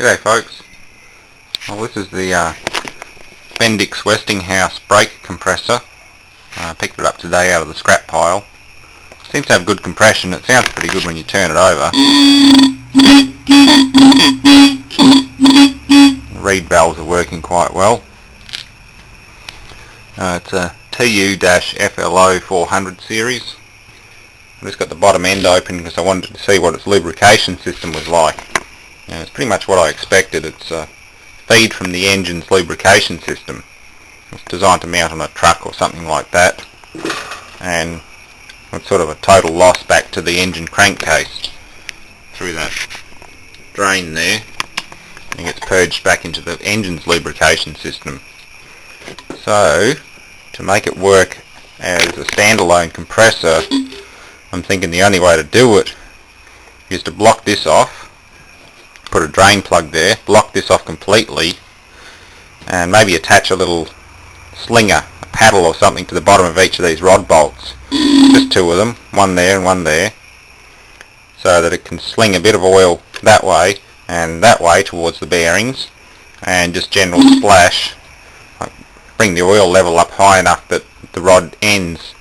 G'day folks. Well, this is the Bendix-Westinghouse brake compressor. I picked it up today out of the scrap pile. Seems to have good compression. It sounds pretty good when you turn it over. The reed valves are working quite well. It's a TU-FLO 400 series. I just got the bottom end open because I wanted to see what its lubrication system was like. And it's pretty much what I expected. It's a feed from the engine's lubrication system. It's designed to mount on a truck or something like that, and it's sort of a total loss back to the engine crankcase through that drain there, and gets purged back into the engine's lubrication system. So to make it work as a standalone compressor, I'm thinking the only way to do it is to block this off, put a drain plug there, block this off completely, and maybe attach a little slinger, a paddle or something to the bottom of each of these rod bolts. Just two of them, one there and one there, so that it can sling a bit of oil that way and that way towards the bearings, and just general splash, bring the oil level up high enough that the rod ends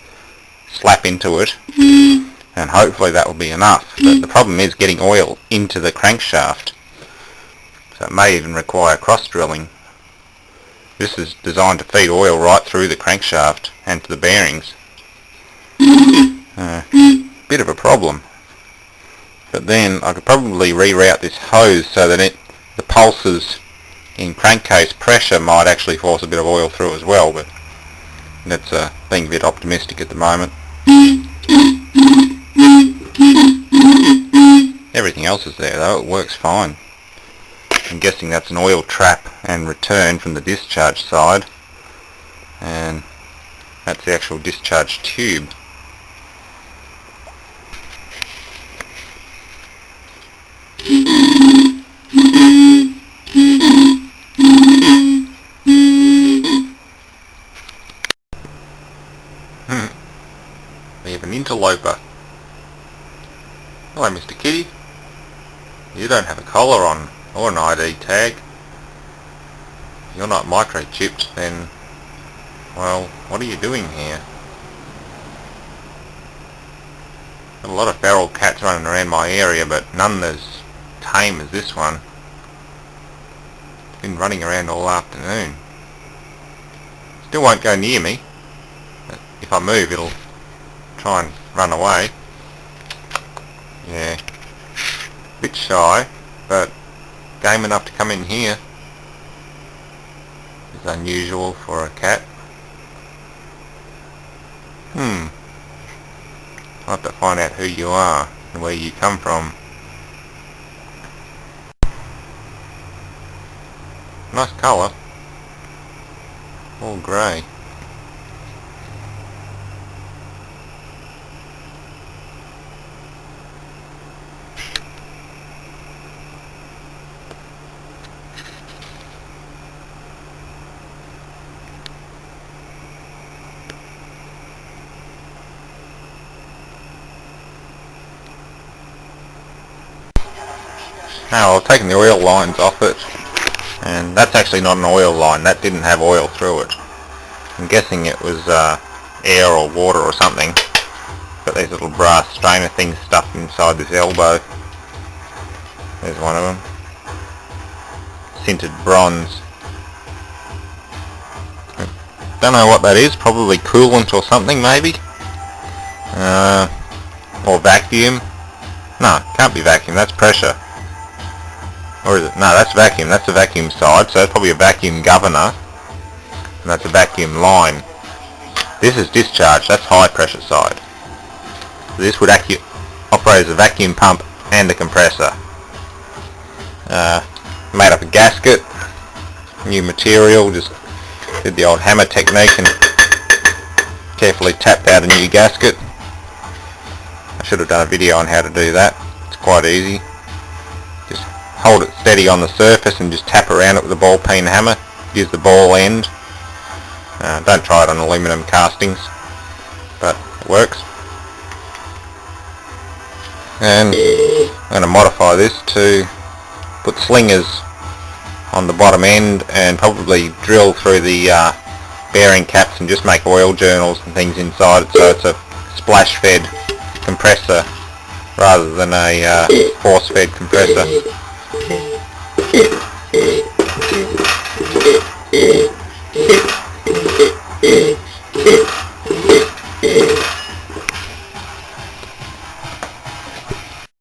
slap into it, and hopefully that will be enough. But the problem is getting oil into the crankshaft, so it may even require cross drilling. This is designed to feed oil right through the crankshaft and to the bearings. Bit of a problem. But then I could probably reroute this hose so that the pulses in crankcase pressure might actually force a bit of oil through as well, but that's being a bit optimistic at the moment. Everything else is there though, it works fine. I'm guessing that's an oil trap and return from the discharge side, and that's the actual discharge tube. We have an interloper. Hello Mr. Kitty. You don't have a collar on or an ID tag. If you're not microchipped, then, well, what are you doing here? Got a lot of feral cats running around my area, but none as tame as this one. It's been running around all afternoon. Still won't go near me. But if I move, it'll try and run away. Yeah, bit shy, but game enough to come in here. It's unusual for a cat. I'll have to find out who you are and where you come from. Nice colour, all grey. Now I've taken the oil lines off it, and that's actually not an oil line. That didn't have oil through it. I'm guessing it was air or water or something. Got these little brass strainer things stuffed inside this elbow. There's one of them. Sintered bronze. Don't know what that is. Probably coolant or something maybe. Or vacuum. No, can't be vacuum. That's pressure. Or is it? No, that's vacuum. That's the vacuum side, so that's probably a vacuum governor, and that's a vacuum line. This is discharge. That's high pressure side. So this would operate as a vacuum pump and a compressor. Made up a gasket, new material. Just did the old hammer technique and carefully tapped out a new gasket. I should have done a video on how to do that. It's quite easy. Just hold it steady on the surface and just tap around it with a ball peen hammer. Use the ball end. Don't try it on aluminum castings, but it works. And I'm going to modify this to put slingers on the bottom end and probably drill through the bearing caps and just make oil journals and things inside it, so it's a splash fed compressor rather than a force fed compressor.